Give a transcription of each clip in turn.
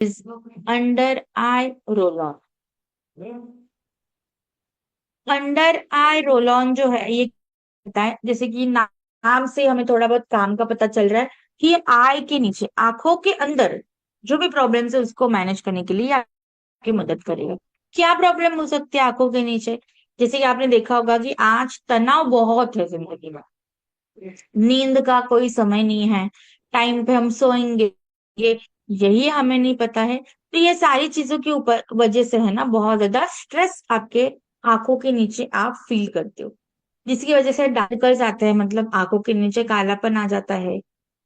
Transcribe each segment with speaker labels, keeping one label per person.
Speaker 1: Is under eye roll on. Under eye roll on जो है ये होता है, जैसे कि नाम से हमें थोड़ा बहुत काम का पता चल रहा है कि ये आई के नीचे आंखों के अंदर जो भी प्रॉब्लम्स है उसको मैनेज करने के लिए ये आपकी मदद करेगा। क्या प्रॉब्लम हो सकती है आंखों के नीचे? जैसे कि आपने देखा होगा कि आज तनाव बहुत है जिंदगी में, नींद का कोई समय नहीं है, टाइम पे हम सोएंगे ये यही हमें नहीं पता है। तो ये सारी चीजों के ऊपर वजह से है ना, बहुत ज्यादा स्ट्रेस आपके आंखों के नीचे आप फील करते हो, जिसकी वजह से डार्कल्स आते हैं, मतलब आंखों के नीचे कालापन आ जाता है,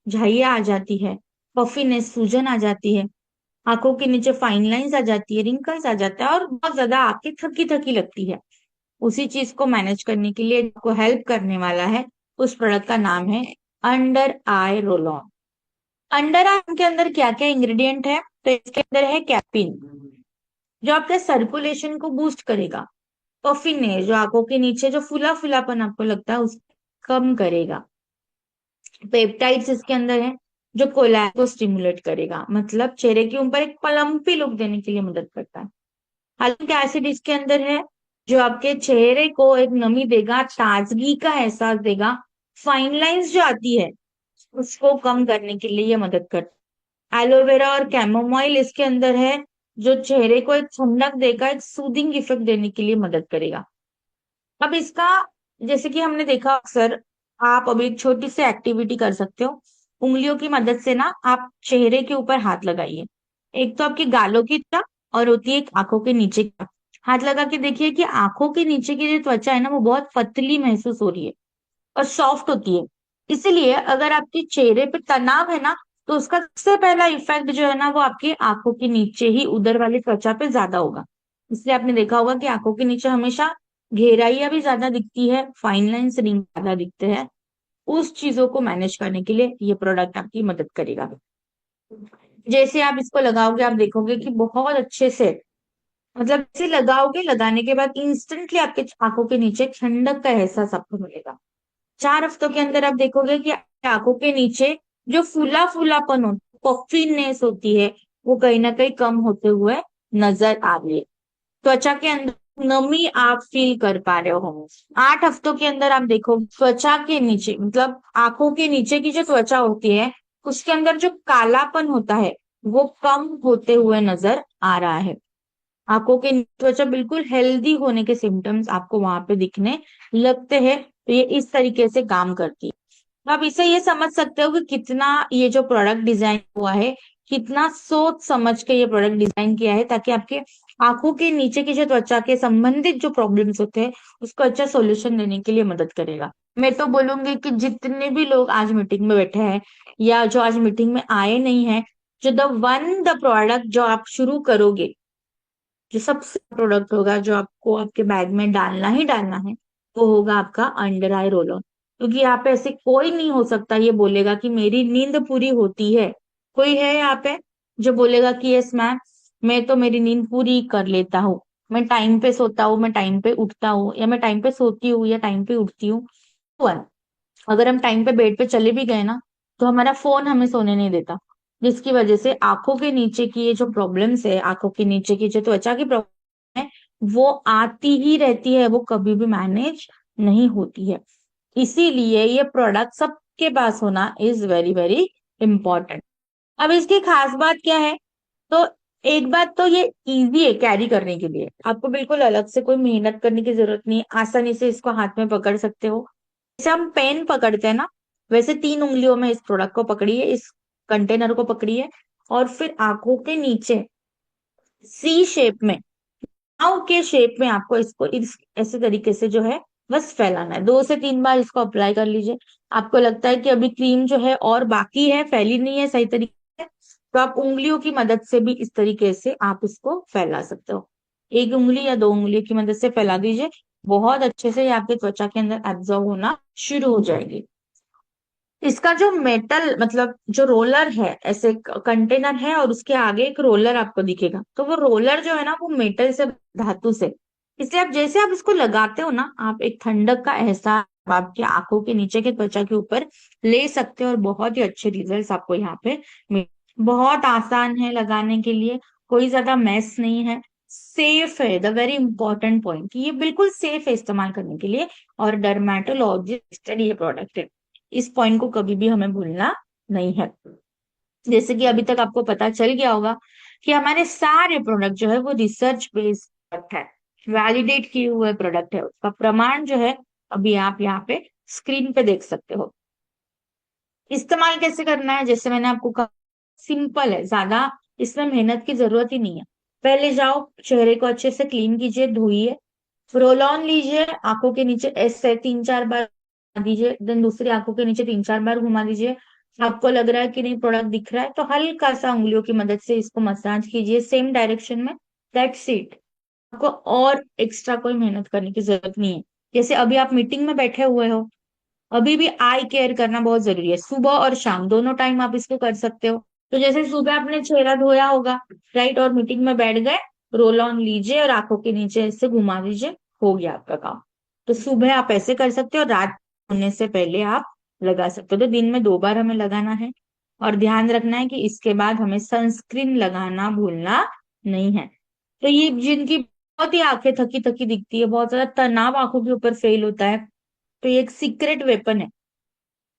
Speaker 1: झाइयाँ आ जाती है, पफीनेस सूजन आ जाती है, आंखों के नीचे फाइन लाइंस आ जाती है, रिंकल्स आ जाता है और बहुत ज्यादा आंखें थकी थकी लगती है। उसी चीज को मैनेज करने के लिए आपको हेल्प करने वाला है, उस प्रोडक्ट का नाम है under eye roll on. Under eye के अंदर क्या क्या इंग्रेडिएंट है? तो इसके अंदर है कैपिन, जो आपके सर्कुलेशन को बूस्ट करेगा। पफिनेस, जो आंखों के नीचे जो फुला फुलापन आपको लगता है उसको कम करेगा। पेप्टाइड्स इसके अंदर है, जो कोलैज को स्टिमुलेट करेगा, मतलब चेहरे के ऊपर एक पलम्पी लुक देने के लिए मदद करता है। हालांकि एसिड इसके अंदर है, जो आपके चेहरे को एक नमी देगा, ताजगी का एहसास देगा, फाइन लाइंस जो आती है उसको कम करने के लिए ये मदद करता है। एलोवेरा और कैमोमाइल इसके अंदर है, जो चेहरे को एक ठंडक देगा, एक सूदिंग इफेक्ट देने के लिए मदद करेगा। अब इसका, जैसे कि हमने देखा अक्सर, आप अभी एक छोटी सी एक्टिविटी कर सकते हो, उंगलियों की मदद से ना आप चेहरे के ऊपर हाथ लगाइए। एक तो आपकी गालों की तरफ और होती है एक आंखों के नीचे की तरफ। हाथ लगा के देखिए कि आंखों के नीचे की जो त्वचा है ना वो बहुत पतली महसूस हो रही है और सॉफ्ट होती है। इसीलिए अगर आपके चेहरे पे तनाव है ना, तो उसका सबसे पहला इफेक्ट जो है ना वो आपकी आंखों के नीचे ही उधर वाली त्वचा पे ज्यादा होगा। इसलिए आपने देखा होगा कि आंखों के नीचे हमेशा गहराइयां भी ज्यादा दिखती है, फाइन लाइंस रिंग ज्यादा दिखते हैं। उस चीजों को मैनेज करने के लिए ये प्रोडक्ट आपकी मदद करेगा। जैसे आप इसको लगाओगे आप देखोगे कि बहुत अच्छे से, मतलब इसे लगाओगे, लगाने के बाद इंस्टेंटली आपके आंखों के नीचे ठंडक का एहसास आपको मिलेगा। 4 हफ्तों के अंदर आप देखोगे कि आंखों के नीचे जो फूला फूलापन होता है, पफीनेस होती है, वो कहीं ना कहीं कम होते हुए नजर आ रही है। त्वचा के अंदर नमी आप फील कर पा रहे हो। 8 हफ्तों के अंदर आप देखो त्वचा के नीचे, मतलब आंखों के नीचे की जो त्वचा होती है उसके अंदर जो कालापन होता है वो कम होते हुए नजर आ रहा है। आंखों की त्वचा बिल्कुल हेल्दी होने के सिम्टम्स आपको वहां पे दिखने लगते हैं। तो ये इस तरीके से काम करती है। तो आप इससे ये समझ सकते हो कि कितना ये जो प्रोडक्ट डिजाइन हुआ है, कितना सोच समझ के ये प्रोडक्ट डिजाइन किया है, ताकि आपके आंखों के नीचे की जो त्वचा के संबंधित जो प्रॉब्लम्स होते हैं उसको अच्छा सॉल्यूशन देने के लिए मदद करेगा। मैं तो बोलूंगी कि जितने भी लोग आज मीटिंग में बैठे हैं या जो आज मीटिंग में आए नहीं है, जो द प्रोडक्ट जो आप शुरू करोगे, जो सबसे प्रोडक्ट होगा जो आपको आपके बैग में डालना ही डालना है, वो होगा आपका अंडर आई रोल ऑन। क्योंकि यहाँ पे ऐसे कोई नहीं हो सकता ये बोलेगा कि मेरी नींद पूरी होती है। कोई है यहाँ पे जो बोलेगा कि यस मैम, मैं तो मेरी नींद पूरी कर लेता हूँ, मैं टाइम पे सोता हूँ, मैं टाइम पे उठता हूँ, या मैं टाइम पे सोती हूँ या टाइम पे उठती हूँ। अगर हम टाइम पे बेड पे चले भी गए ना, तो हमारा फोन हमें सोने नहीं देता, जिसकी वजह से आंखों के नीचे की ये जो प्रॉब्लम्स है, आंखों के नीचे की जो त्वचा की प्रॉब्लम है, वो आती ही रहती है, वो कभी भी मैनेज नहीं होती है। इसीलिए ये प्रोडक्ट सबके पास होना इज वेरी वेरी इंपॉर्टेंट। अब इसकी खास बात क्या है? तो एक बात तो ये इजी है कैरी करने के लिए, आपको बिल्कुल अलग से कोई मेहनत करने की जरूरत नहीं है, आसानी से इसको हाथ में पकड़ सकते हो। जैसे हम पेन पकड़ते हैं ना, वैसे 3 उंगलियों में इस प्रोडक्ट को पकड़िए, इस कंटेनर को पकड़िए, और फिर आंखों के नीचे सी शेप में, पाव के शेप में आपको इसको इस ऐसे तरीके से जो है बस फैलाना है। 2 से 3 बार इसको अप्लाई कर लीजिए। आपको लगता है कि अभी क्रीम जो है और बाकी है, फैली नहीं है सही तरीके से, तो आप उंगलियों की मदद से भी इस तरीके से आप इसको फैला सकते हो। 1 उंगली या 2 उंगली की मदद से फैला दीजिए, बहुत अच्छे से ये आपके त्वचा के अंदर एब्जॉर्ब होना शुरू हो जाएगी। इसका जो मेटल, मतलब जो रोलर है, ऐसे कंटेनर है और उसके आगे एक रोलर आपको दिखेगा, तो वो रोलर जो है ना वो मेटल से, धातु से। इसलिए आप जैसे आप इसको लगाते हो ना, आप एक ठंडक का एहसास आपकी आंखों के नीचे के त्वचा के ऊपर ले सकते हो और बहुत ही अच्छे रिजल्ट्स आपको यहाँ पे मिल। बहुत आसान है लगाने के लिए, कोई ज्यादा मैस नहीं है, सेफ है। द वेरी इंपॉर्टेंट पॉइंट कि ये बिल्कुल सेफ है इस्तेमाल करने के लिए, और डर्मेटोलॉजिस्ट ये प्रोडक्ट है। इस पॉइंट को कभी भी हमें भूलना नहीं है। जैसे कि अभी तक आपको पता चल गया होगा कि हमारे सारे प्रोडक्ट जो है वो रिसर्च बेस्ड प्रोडक्ट है, वैलिडेट किए हुए प्रोडक्ट है। उसका प्रमाण जो है अभी आप यहाँ पे स्क्रीन पे देख सकते हो। इस्तेमाल कैसे करना है, जैसे मैंने आपको कहा, सिंपल है, ज्यादा इसमें मेहनत की जरूरत ही नहीं है। पहले जाओ, चेहरे को अच्छे से क्लीन कीजिए, धोइए, रोल ऑन लीजिए, आंखों के नीचे ऐसे 3-4 बार घुमा दीजिए, देन दूसरी आंखों के नीचे 3-4 बार घुमा दीजिए। आपको लग रहा है कि नहीं प्रोडक्ट दिख रहा है, तो हल्का सा उंगलियों की मदद से इसको मसाज कीजिए सेम डायरेक्शन में। That's it. आपको और एक्स्ट्रा कोई मेहनत करने की जरूरत नहीं है। जैसे अभी आप मीटिंग में बैठे हुए हो, अभी भी आई केयर करना बहुत जरूरी है, सुबह और शाम दोनों टाइम आप इसको कर सकते हो। तो जैसे सुबह आपने चेहरा धोया होगा, राइट, और मीटिंग में बैठ गए, रोल ऑन लीजिए और आंखों के नीचे ऐसे घुमा दीजिए, हो गया आपका काम। तो सुबह आप ऐसे कर सकते हो, रात सोने से पहले आप लगा सकते हो। तो दिन में 2 बार हमें लगाना है, और ध्यान रखना है कि इसके बाद हमें सनस्क्रीन लगाना भूलना नहीं है। तो ये जिनकी बहुत ही आंखें थकी थकी दिखती है, बहुत ज्यादा तनाव आंखों के ऊपर फेल होता है, तो ये एक सीक्रेट वेपन है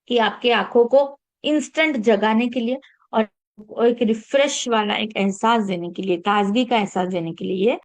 Speaker 1: कि आपके आंखों को इंस्टेंट जगाने के लिए और एक रिफ्रेश वाला एक एहसास देने के लिए, ताजगी का एहसास देने के लिए ये